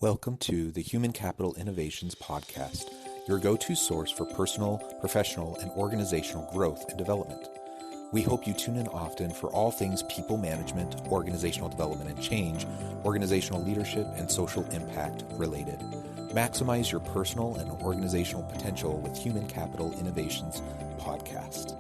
Welcome to the Human Capital Innovations Podcast, your go-to source for personal, professional, and organizational growth and development. We hope you tune in often for all things people management, organizational development and change, organizational leadership, and social impact related. Maximize your personal and organizational potential with Human Capital Innovations Podcast.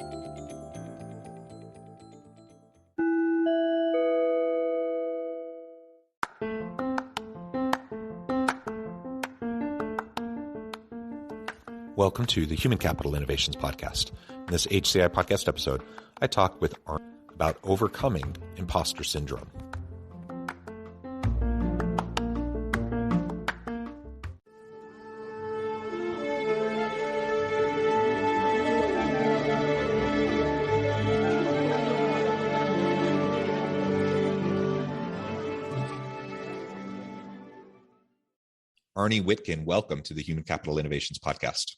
Welcome to the Human Capital Innovations Podcast. In this HCI podcast episode, I talk with Arnie about overcoming imposter syndrome. Arnie Witkin, welcome to the Human Capital Innovations Podcast.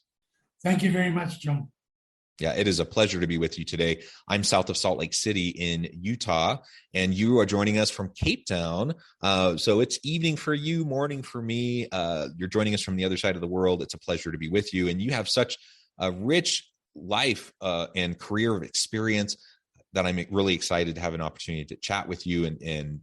Thank you very much, John. Yeah, it is a pleasure to be with you today. I'm south of Salt Lake City in Utah, and you are joining us from Cape Town. So it's evening for you, morning for me. You're joining us from the other side of the world. It's a pleasure to be with you. And you have such a rich life and career of experience that I'm really excited to have an opportunity to chat with you and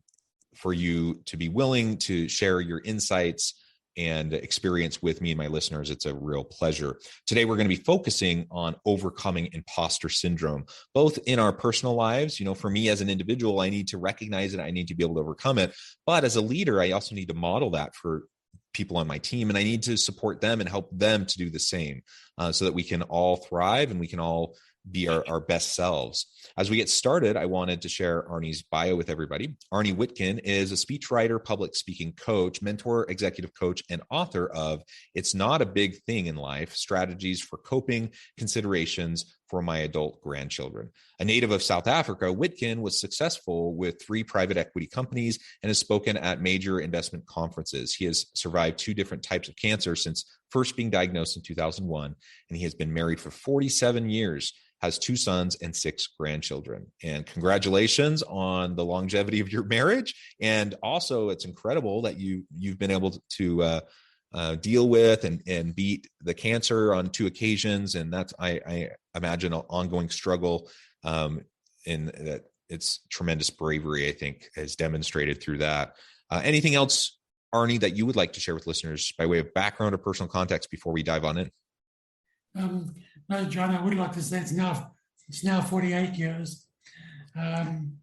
for you to be willing to share your insights and experience with me and my listeners. It's a real pleasure. Today, we're going to be focusing on overcoming imposter syndrome, both in our personal lives. You know, for me as an individual, I need to recognize it. I need to be able to overcome it. But as a leader, I also need to model that for people on my team, and I need to support them and help them to do the same so that we can all thrive and we can all be our best selves. As we get started, I wanted to share Arnie's bio with everybody. Arnie Witkin is a speechwriter, public speaking coach, mentor, executive coach, and author of It's Not a Big Thing in Life, Strategies for Coping, Considerations for My Adult Grandchildren. A native of South Africa, Witkin was successful with 3 private equity companies and has spoken at major investment conferences. He has survived 2 different types of cancer since first being diagnosed in 2001, and he has been married for 47 years, has 2 sons and 6 grandchildren. And congratulations on the longevity of your marriage. And also, it's incredible that you've been able to deal with and beat the cancer on 2 occasions. And that's, I imagine, an ongoing struggle in that. It's tremendous bravery, I think, is demonstrated through that. Anything else, Arnie, that you would like to share with listeners by way of background or personal context before we dive on in? No, John, I would like to say it's now 48 years. And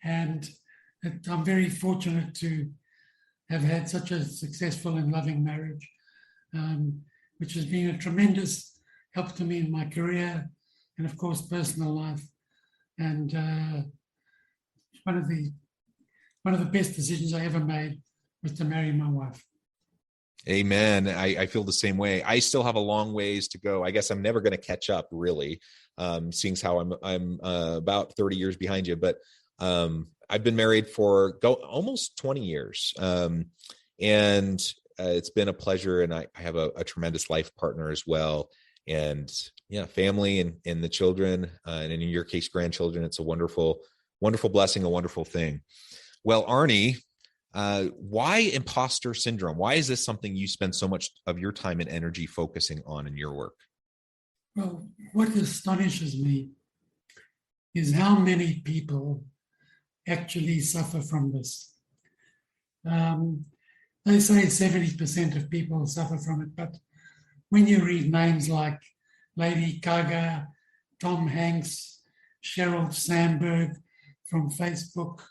I'm very fortunate to have had such a successful and loving marriage, which has been a tremendous help to me in my career and, of course, personal life. And one of the best decisions I ever made was to marry my wife. Amen. I feel the same way. I still have a long ways to go. I guess I'm never going to catch up, really, seeing as how I'm about 30 years behind you. But I've been married for almost 20 years, and it's been a pleasure. And I have a tremendous life partner as well. And yeah, family and the children, and in your case, grandchildren. It's a wonderful, wonderful blessing, a wonderful thing. Well, Arnie, why imposter syndrome? Why is this something you spend so much of your time and energy focusing on in your work? Well, what astonishes me is how many people actually suffer from this. They say 70% of people suffer from it, but when you read names like Lady Gaga, Tom Hanks, Sheryl Sandberg from Facebook,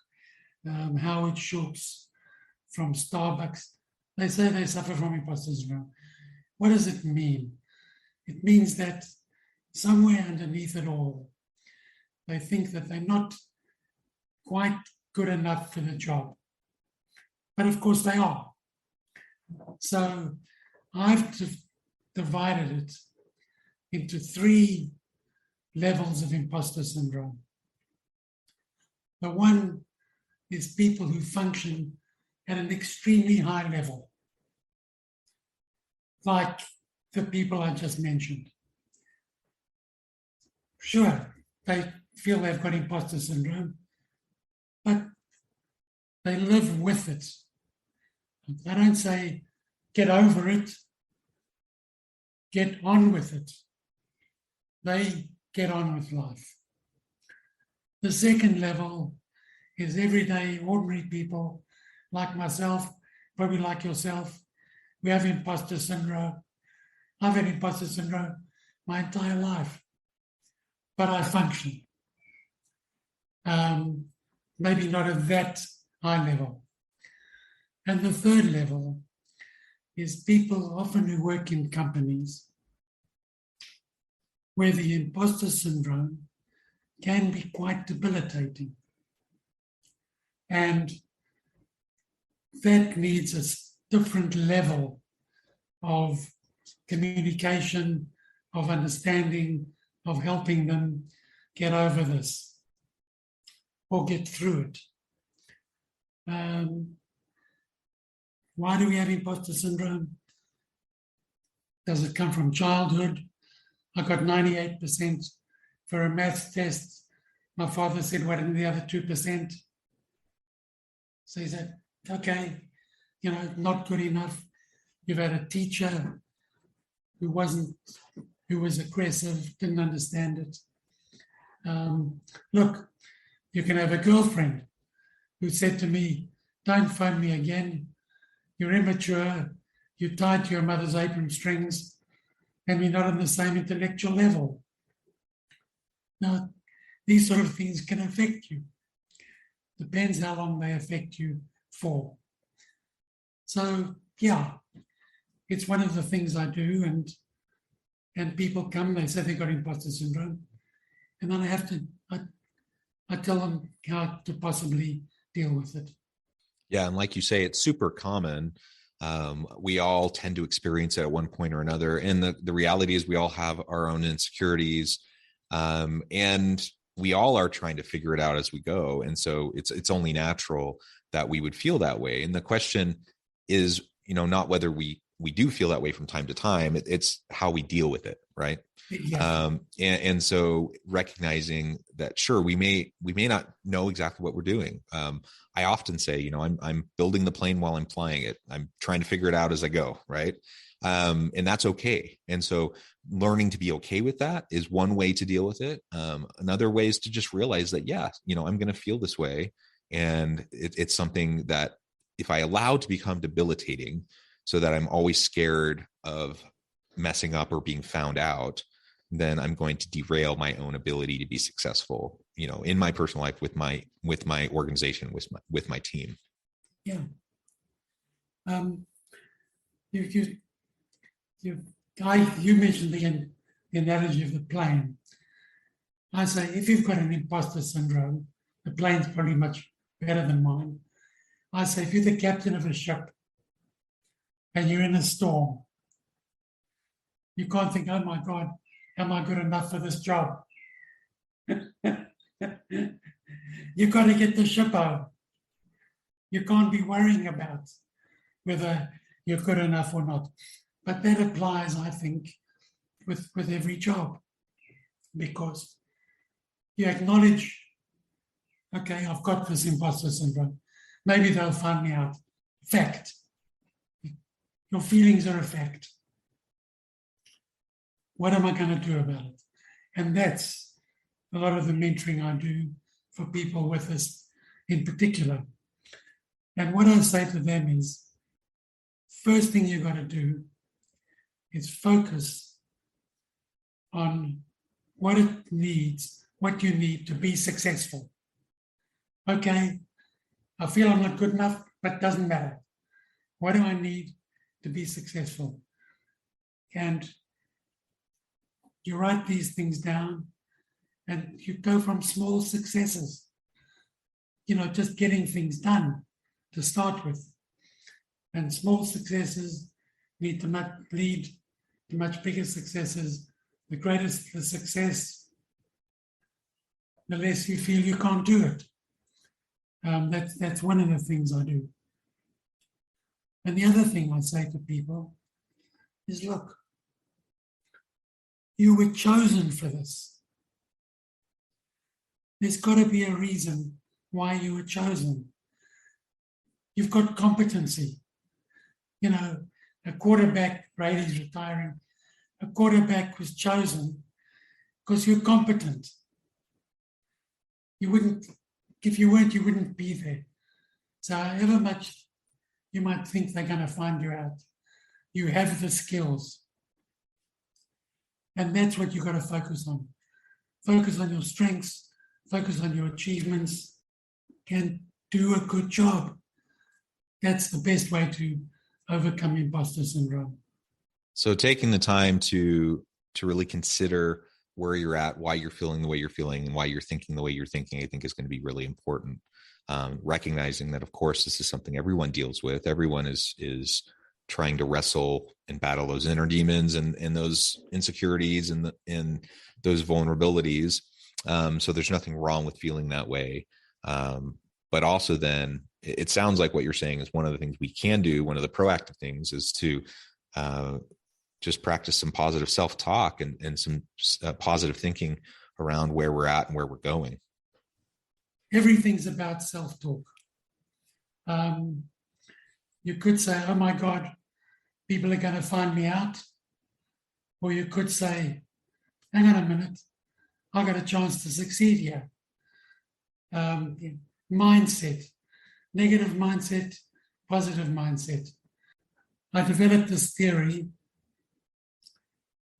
Howard Schultz from Starbucks, they say they suffer from imposter syndrome. What does it mean? It means that somewhere underneath it all, they think that they're not quite good enough for the job. But of course they are. So I've divided it into 3 levels of imposter syndrome. The one is people who function at an extremely high level, like the people I just mentioned. Sure, they feel they've got imposter syndrome, but they live with it. I don't say get over it, get on with it. They get on with life. The second level is everyday, ordinary people like myself, probably like yourself. We have imposter syndrome. I've had imposter syndrome my entire life, but I function. Maybe not at that high level. And the third level is people often who work in companies where the imposter syndrome can be quite debilitating. And that needs a different level of communication, of understanding, of helping them get over this or get through it. Why do we have imposter syndrome? Does it come from childhood? I got 98% for a maths test. My father said, what are the other 2%? So he said, okay, not good enough. You've had a teacher who was aggressive, didn't understand it. Look, you can have a girlfriend who said to me, don't phone me again. You're immature. You're tied to your mother's apron strings, and we're not on the same intellectual level. Now, these sort of things can affect you. Depends how long they affect you for. So, yeah, it's one of the things I do, and people come, they say they've got imposter syndrome, and then I tell them how to possibly deal with it. Yeah, and like you say, it's super common. We all tend to experience it at one point or another. And the reality is we all have our own insecurities, and we all are trying to figure it out as we go. And so it's only natural that we would feel that way. And the question is, not whether we do feel that way from time to time, it's how we deal with it, right? Yeah. And so recognizing that, sure, we may not know exactly what we're doing. I often say, I'm building the plane while I'm flying it. I'm trying to figure it out as I go, right? And that's okay. And so learning to be okay with that is one way to deal with it. Another way is to just realize that, yeah, I'm going to feel this way. And it's something that if I allow to become debilitating so that I'm always scared of messing up or being found out, then I'm going to derail my own ability to be successful, in my personal life, with my organization, with my team. Yeah. You mentioned the analogy of the plane. I say, if you've got an imposter syndrome, the plane's probably much better than mine. I say, if you're the captain of a ship and you're in a storm, you can't think, oh my God, am I good enough for this job? You've got to get the ship out. You can't be worrying about whether you're good enough or not. But that applies, I think, with every job, because you acknowledge, okay, I've got this imposter syndrome. Maybe they'll find me out. Fact. Your feelings are a fact. What am I going to do about it? And that's a lot of the mentoring I do for people with this in particular. And what I say to them is, first thing you've got to do is focus on what you need to be successful. Okay, I feel I'm not good enough, but it doesn't matter. What do I need to be successful? And you write these things down and you go from small successes, just getting things done to start with. And small successes lead to much bigger successes. The greater the success, the less you feel you can't do it. That's one of the things I do. And the other thing I say to people is, look, you were chosen for this. There's got to be a reason why you were chosen. You've got competency. You know, a quarterback, Brady's retiring, a quarterback was chosen because you're competent. You wouldn't, if you weren't, you wouldn't be there. So however much you might think they're going to find you out, you have the skills. And that's what you've got to focus on. Focus on your strengths, focus on your achievements, and do a good job. That's the best way to overcome imposter syndrome. So taking the time to really consider where you're at, why you're feeling the way you're feeling, and why you're thinking the way you're thinking, I think is going to be really important. Recognizing that, of course, this is something everyone deals with. Everyone is trying to wrestle and battle those inner demons and those insecurities and those vulnerabilities. So there's nothing wrong with feeling that way. But also then it sounds like what you're saying is one of the things we can do, one of the proactive things is to just practice some positive self-talk and some positive thinking around where we're at and where we're going. Everything's about self-talk. You could say, oh my God, people are going to find me out. Or you could say, hang on a minute, I got a chance to succeed here. Mindset, negative mindset, positive mindset. I developed this theory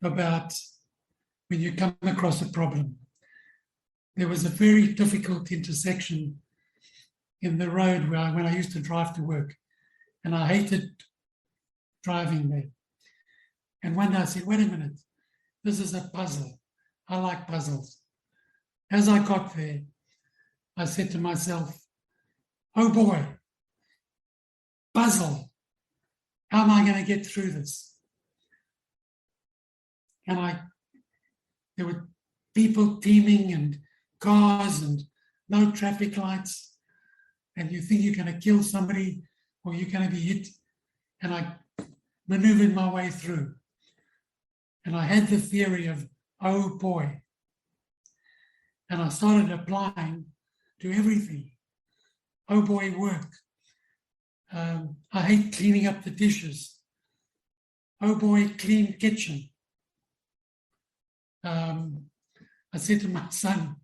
about when you come across a problem. There was a very difficult intersection in the road when I used to drive to work, and I hated driving there. And one day I said, wait a minute, this is a puzzle. I like puzzles. As I got there, I said to myself, oh boy, puzzle. How am I going to get through this? And there were people teeming and cars and no traffic lights. And you think you're going to kill somebody or you're going to be hit. And I maneuvered my way through. And I had the theory of, oh boy. And I started applying to everything. Oh boy, work. I hate cleaning up the dishes. Oh boy, clean kitchen. I said to my son,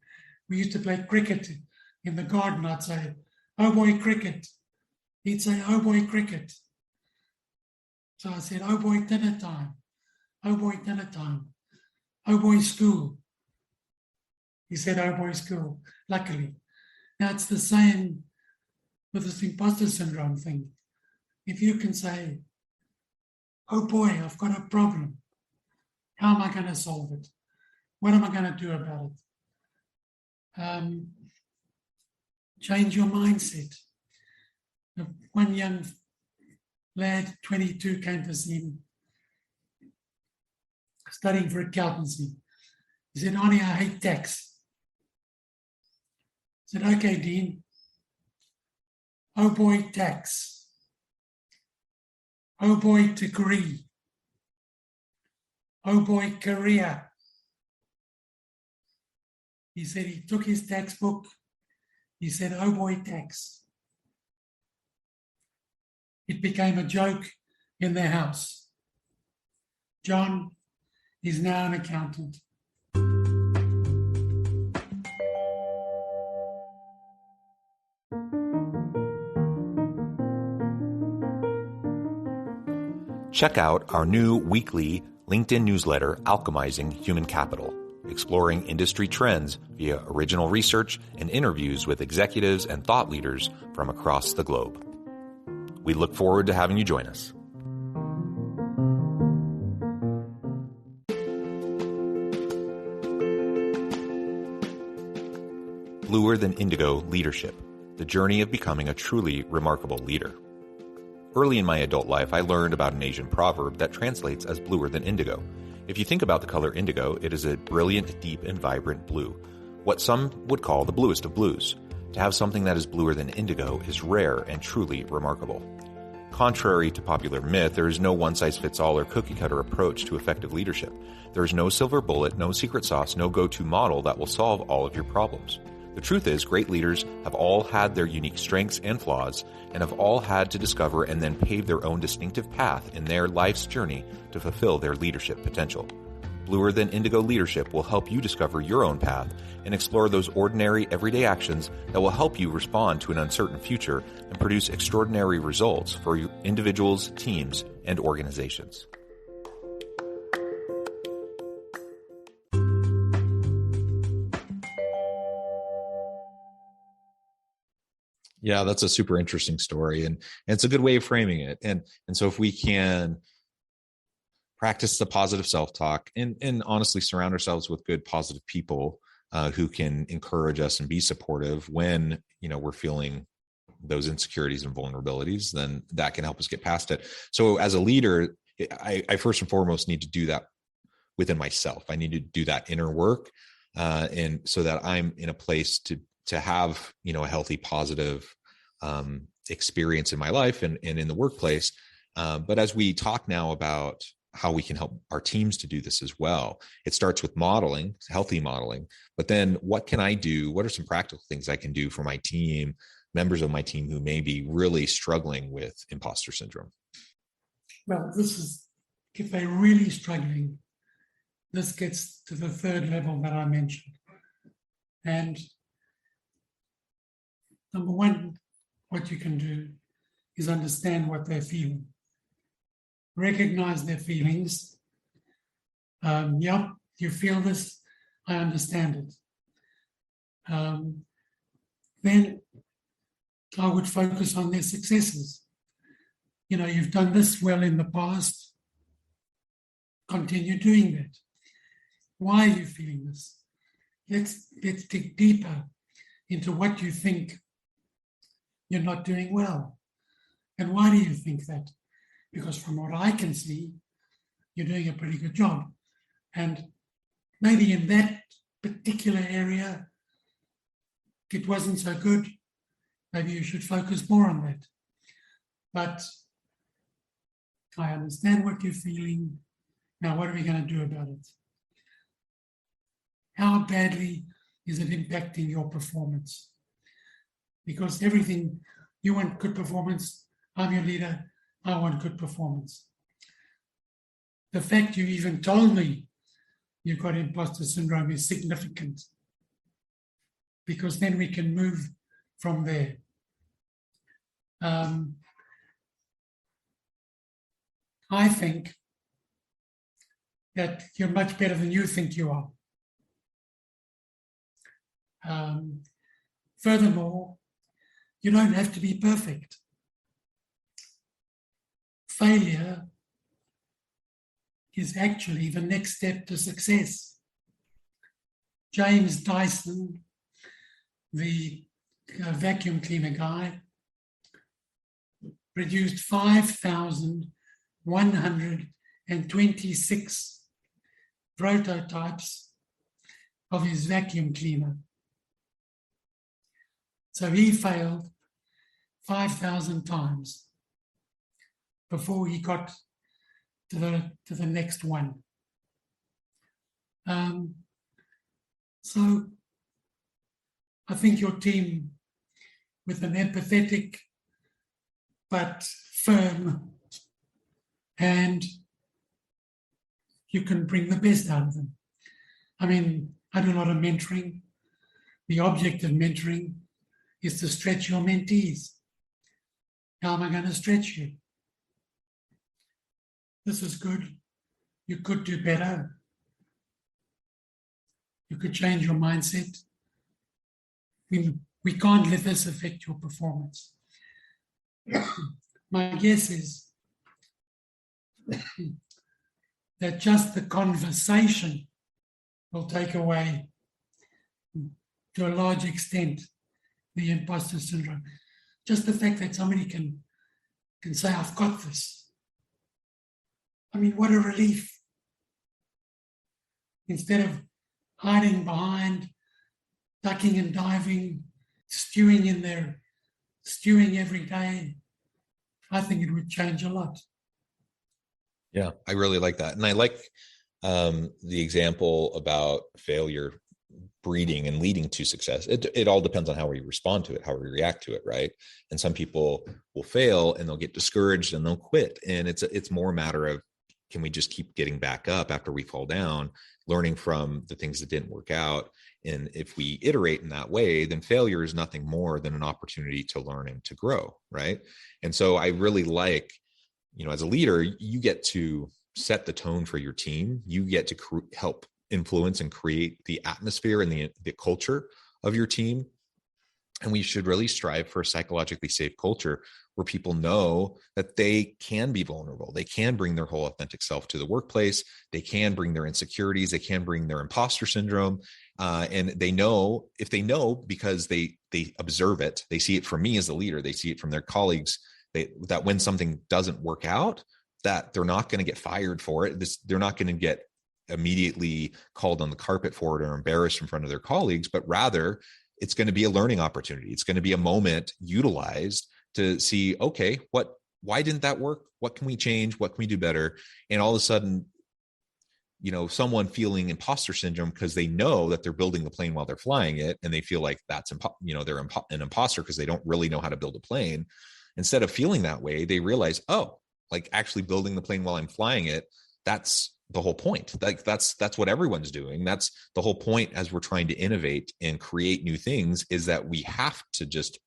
we used to play cricket in the garden. I'd say, oh boy, cricket. He'd say, oh boy, cricket. So I said, oh boy, dinner time. Oh boy, dinner time. Oh boy, school. He said, oh boy, school, luckily. Now it's the same with this imposter syndrome thing. If you can say, oh boy, I've got a problem. How am I going to solve it? What am I going to do about it? Change your mindset. One young lad, 22, came to see him, studying for accountancy. He said, Arnie, I hate tax. I said, okay, Dean. Oh boy, tax. Oh boy, degree. Oh boy, career. He said he took his textbook. He said, oh boy, tax. It became a joke in their house. John is now an accountant. Check out our new weekly LinkedIn newsletter, Alchemizing Human Capital, exploring industry trends via original research and interviews with executives and thought leaders from across the globe. We look forward to having you join us. Bluer Than Indigo Leadership, the journey of becoming a truly remarkable leader. Early in my adult life, I learned about an Asian proverb that translates as bluer than indigo. If you think about the color indigo, it is a brilliant, deep, and vibrant blue, what some would call the bluest of blues. To have something that is bluer than indigo is rare and truly remarkable. Contrary to popular myth, there is no one-size-fits-all or cookie-cutter approach to effective leadership. There is no silver bullet, no secret sauce, no go-to model that will solve all of your problems. The truth is, great leaders have all had their unique strengths and flaws, and have all had to discover and then pave their own distinctive path in their life's journey to fulfill their leadership potential. Bluer Than Indigo Leadership will help you discover your own path and explore those ordinary, everyday actions that will help you respond to an uncertain future and produce extraordinary results for your individuals, teams, and organizations. Yeah, that's a super interesting story, and it's a good way of framing it. And so if we can practice the positive self-talk and honestly surround ourselves with good, positive people who can encourage us and be supportive when we're feeling those insecurities and vulnerabilities, then that can help us get past it. So as a leader, I first and foremost need to do that within myself. I need to do that inner work, and so that I'm in a place to have a healthy, positive experience in my life and in the workplace. But as we talk now about how we can help our teams to do this as well, it starts with modeling, healthy modeling. But then what can I do? What are some practical things I can do for my team, members of my team who may be really struggling with imposter syndrome? Well, if they're really struggling, this gets to the third level that I mentioned. And number one, what you can do is understand what they're feeling. Recognize their feelings. Yep, you feel this, I understand it. Then I would focus on their successes. You've done this well in the past, continue doing that. Why are you feeling this? Let's dig deeper into what you think you're not doing well. And why do you think that? Because from what I can see, you're doing a pretty good job. And maybe in that particular area, it wasn't so good. Maybe you should focus more on that. But I understand what you're feeling. Now, what are we going to do about it? How badly is it impacting your performance? Because everything, you want good performance, I'm your leader, I want good performance. The fact you even told me you've got imposter syndrome is significant, because then we can move from there. I think that you're much better than you think you are. Furthermore, you don't have to be perfect. Failure is actually the next step to success. James Dyson, the vacuum cleaner guy, produced 5,126 prototypes of his vacuum cleaner. So he failed 5,000 times before he got to the next one. So I think your team, with an empathetic but firm hand, you can bring the best out of them. I mean, I do a lot of mentoring. The object of mentoring is to stretch your mentees. How am I going to stretch you? This is good. You could do better. You could change your mindset. We can't let this affect your performance. My guess is that just the conversation will take away, to a large extent, the imposter syndrome. Just the fact that somebody can say, I've got this. I mean, what a relief. Instead of hiding behind, ducking and diving, stewing in there, stewing every day, I think it would change a lot. Yeah, I really like that. And I like the example about failure breeding and leading to success. It all depends on how we respond to it, how we react to it, right? And some people will fail and they'll get discouraged and they'll quit. And it's more a matter of, can we just keep getting back up after we fall down, learning from the things that didn't work out? And if we iterate in that way, then failure is nothing more than an opportunity to learn and to grow, right? And so I really like, as a leader, you get to set the tone for your team. You get to help influence and create the atmosphere and the culture of your team. And we should really strive for a psychologically safe culture where people know that they can be vulnerable. They can bring their whole authentic self to the workplace. They can bring their insecurities. They can bring their imposter syndrome. And they know, if they know, because they observe it, they see it from me as a leader, they see it from their colleagues, that when something doesn't work out, that they're not going to get fired for it. They're not going to get immediately called on the carpet for it or embarrassed in front of their colleagues, but rather it's going to be a learning opportunity. It's going to be a moment utilized to see, okay, why didn't that work? What can we change? What can we do better? And all of a sudden, someone feeling imposter syndrome because they know that they're building the plane while they're flying it, and they feel like that's, they're an imposter because they don't really know how to build a plane. Instead of feeling that way, they realize, oh, like actually building the plane while I'm flying it, that's the whole point. Like that's what everyone's doing. That's the whole point as we're trying to innovate and create new things, is that we have to just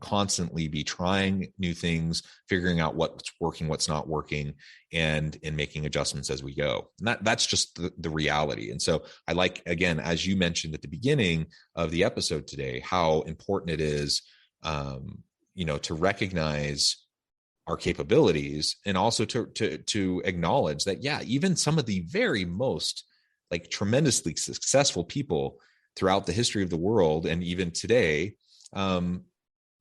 constantly be trying new things, figuring out what's working, what's not working, and making adjustments as we go. And that's just the reality. And so I like, again, as you mentioned at the beginning of the episode today, how important it is, to recognize our capabilities, and also to acknowledge that, yeah, even some of the very most like tremendously successful people throughout the history of the world, and even today,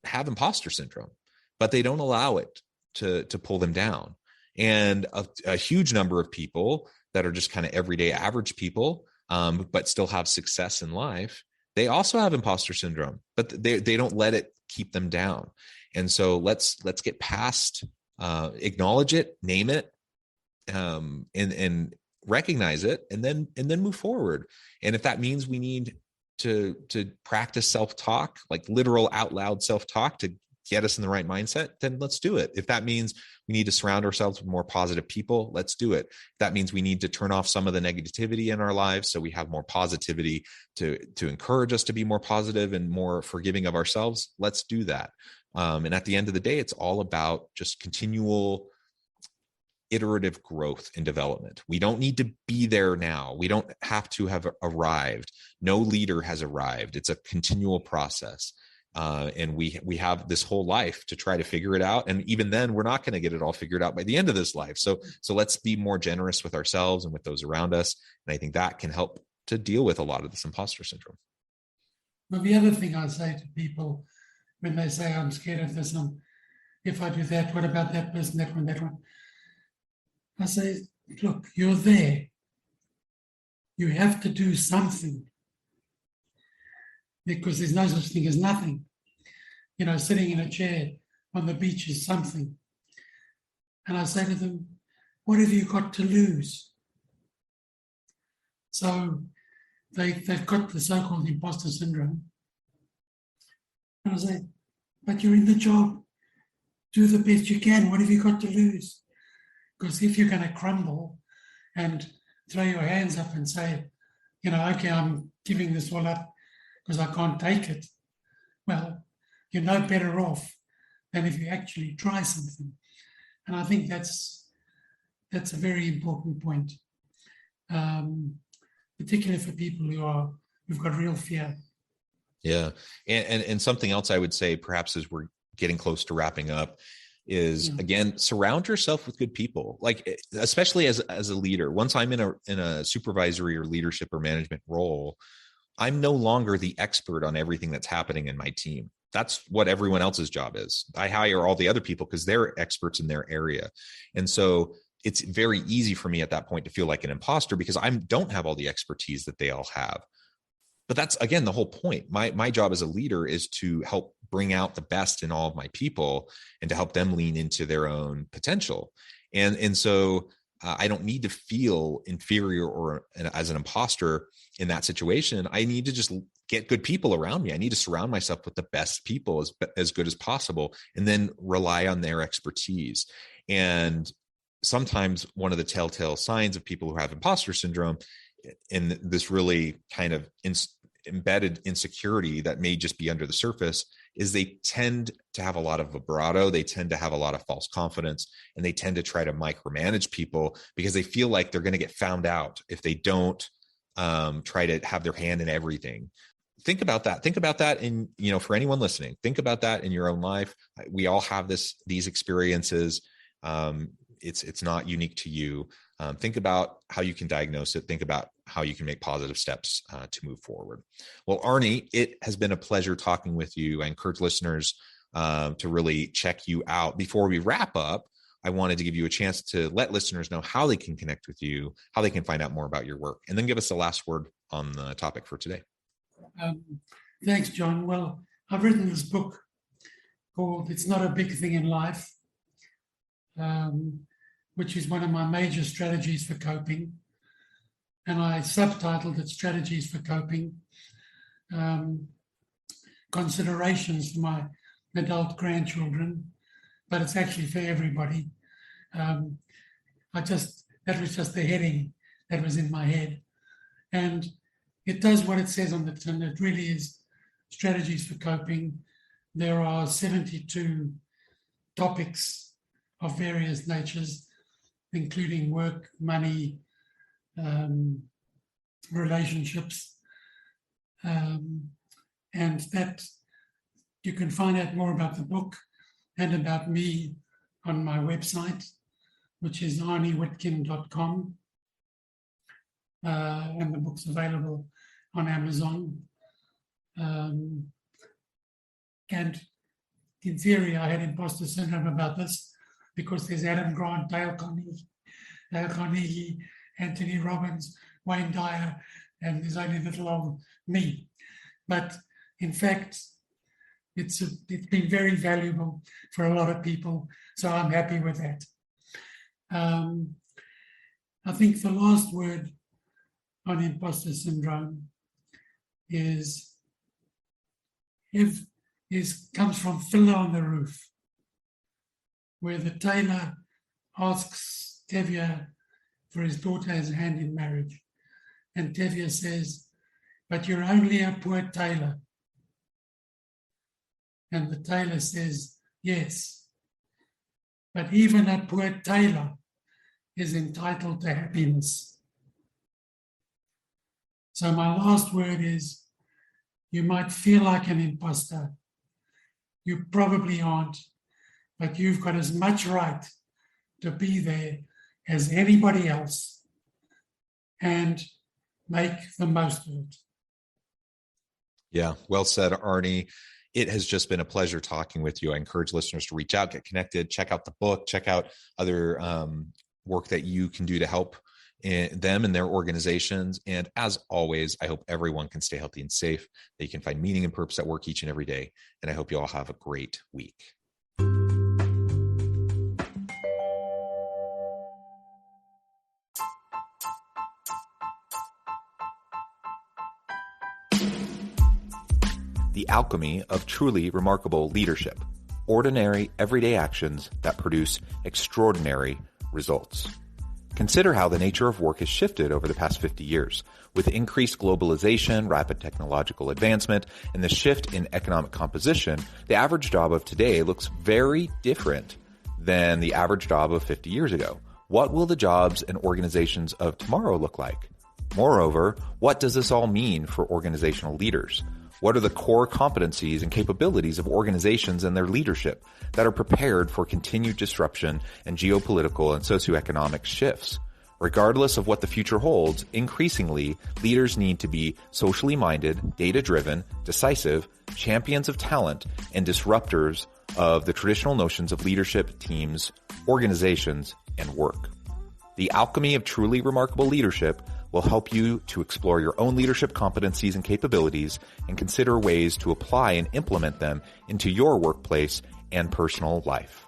have imposter syndrome, but they don't allow it to pull them down. And a huge number of people that are just kind of everyday average people, but still have success in life, they also have imposter syndrome, but they don't let it keep them down. And so let's get past, acknowledge it, name it, and recognize it, and then move forward. And if that means we need to practice self-talk, like literal out loud self-talk to get us in the right mindset, then let's do it. If that means we need to surround ourselves with more positive people, let's do it. If that means we need to turn off some of the negativity in our lives so we have more positivity to encourage us to be more positive and more forgiving of ourselves, let's do that. And at the end of the day, it's all about just continual iterative growth and development. We don't need to be there now. We don't have to have arrived. No leader has arrived. It's a continual process. And we have this whole life to try to figure it out. And even then, we're not going to get it all figured out by the end of this life. So let's be more generous with ourselves and with those around us. And I think that can help to deal with a lot of this imposter syndrome. Well, the other thing I say to people when they say, I'm scared of this, if I do that, what about that person, that one? I say, look, you're there. You have to do something, because there's no such thing as nothing. Sitting in a chair on the beach is something. And I say to them, what have you got to lose? So they've got the so-called imposter syndrome. And I say, but you're in the job. Do the best you can. What have you got to lose? Because if you're going to crumble and throw your hands up and say, okay, I'm giving this all up because I can't take it, well, you're no better off than if you actually try something. And I think that's a very important point, particularly for people who've got real fear. Yeah. And something else I would say, perhaps as we're getting close to wrapping up, is again, surround yourself with good people. Like, especially as a leader, once I'm in a supervisory or leadership or management role, I'm no longer the expert on everything that's happening in my team. That's what everyone else's job is. I hire all the other people because they're experts in their area. And so it's very easy for me at that point to feel like an imposter because I don't have all the expertise that they all have. But that's, again, the whole point. My job as a leader is to help bring out the best in all of my people and to help them lean into their own potential. And so I don't need to feel inferior or as an imposter in that situation. I need to just get good people around me. I need to surround myself with the best people as good as possible, and then rely on their expertise. And sometimes one of the telltale signs of people who have imposter syndrome, and this really kind of embedded insecurity that may just be under the surface, is they tend to have a lot of vibrato. They tend to have a lot of false confidence, and they tend to try to micromanage people because they feel like they're going to get found out if they don't try to have their hand in everything. Think about that. Think about that in, for anyone listening, think about that in your own life. We all have these experiences. It's not unique to you. Think about how you can diagnose it. Think about how you can make positive steps to move forward. Well, Arnie, it has been a pleasure talking with you. I encourage listeners to really check you out. Before we wrap up, I wanted to give you a chance to let listeners know how they can connect with you, how they can find out more about your work, and then give us the last word on the topic for today. Thanks, John. Well, I've written this book called It's Not a Big Thing in Life, which is one of my major strategies for coping. And I subtitled it Strategies for Coping, Considerations for My Adult Grandchildren, but it's actually for everybody. That was just the heading that was in my head. And it does what it says on the tin. It really is strategies for coping. There are 72 topics of various natures, including work, money, relationships, and that you can find out more about the book and about me on my website, which is arniewitkin.com, and the book's available on Amazon. And in theory, I had imposter syndrome about this because there's Adam Grant, Dale Carnegie, Anthony Robbins, Wayne Dyer, and there's only little old me. But in fact, it's been very valuable for a lot of people, so I'm happy with that. I think the last word on imposter syndrome comes from Fiddler on the Roof, where the tailor asks Tevye for his daughter's hand in marriage. And Tevye says, "But you're only a poor tailor." And the tailor says, "Yes, but even a poor tailor is entitled to happiness." So my last word is, you might feel like an imposter. You probably aren't, but you've got as much right to be there as anybody else, and make the most of it. Yeah, well said, Arnie. It has just been a pleasure talking with you. I encourage listeners to reach out, get connected, check out the book, check out other work that you can do to help them and their organizations. And as always, I hope everyone can stay healthy and safe, that you can find meaning and purpose at work each and every day. And I hope you all have a great week. The alchemy of truly remarkable leadership. Ordinary, everyday actions that produce extraordinary results. Consider how the nature of work has shifted over the past 50 years. With increased globalization, rapid technological advancement, and the shift in economic composition, the average job of today looks very different than the average job of 50 years ago. What will the jobs and organizations of tomorrow look like? Moreover, what does this all mean for organizational leaders? What are the core competencies and capabilities of organizations and their leadership that are prepared for continued disruption and geopolitical and socioeconomic shifts? Regardless of what the future holds, increasingly, leaders need to be socially minded, data-driven, decisive, champions of talent, and disruptors of the traditional notions of leadership, teams, organizations, and work. The alchemy of truly remarkable leadership will help you to explore your own leadership competencies and capabilities and consider ways to apply and implement them into your workplace and personal life.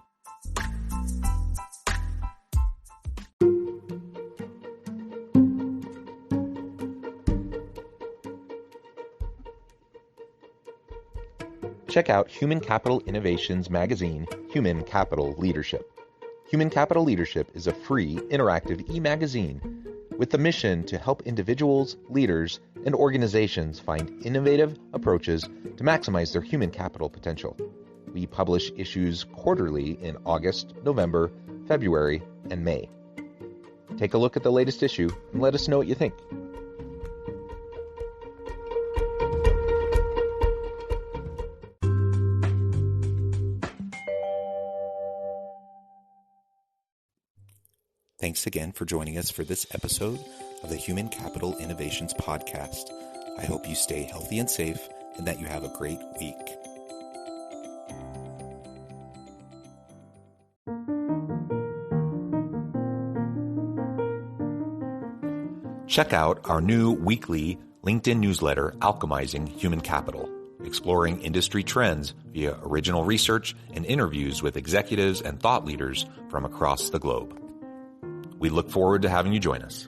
check out Human Capital Innovations magazine, Human Capital Leadership. Human Capital Leadership is a free, interactive e-magazine with the mission to help individuals, leaders, and organizations find innovative approaches to maximize their human capital potential. We publish issues quarterly in August, November, February, and May. Take a look at the latest issue and let us know what you think. Thanks again for joining us for this episode of the Human Capital Innovations Podcast. I hope you stay healthy and safe and that you have a great week. Check out our new weekly LinkedIn newsletter, Alchemizing Human Capital, exploring industry trends via original research and interviews with executives and thought leaders from across the globe. We look forward to having you join us.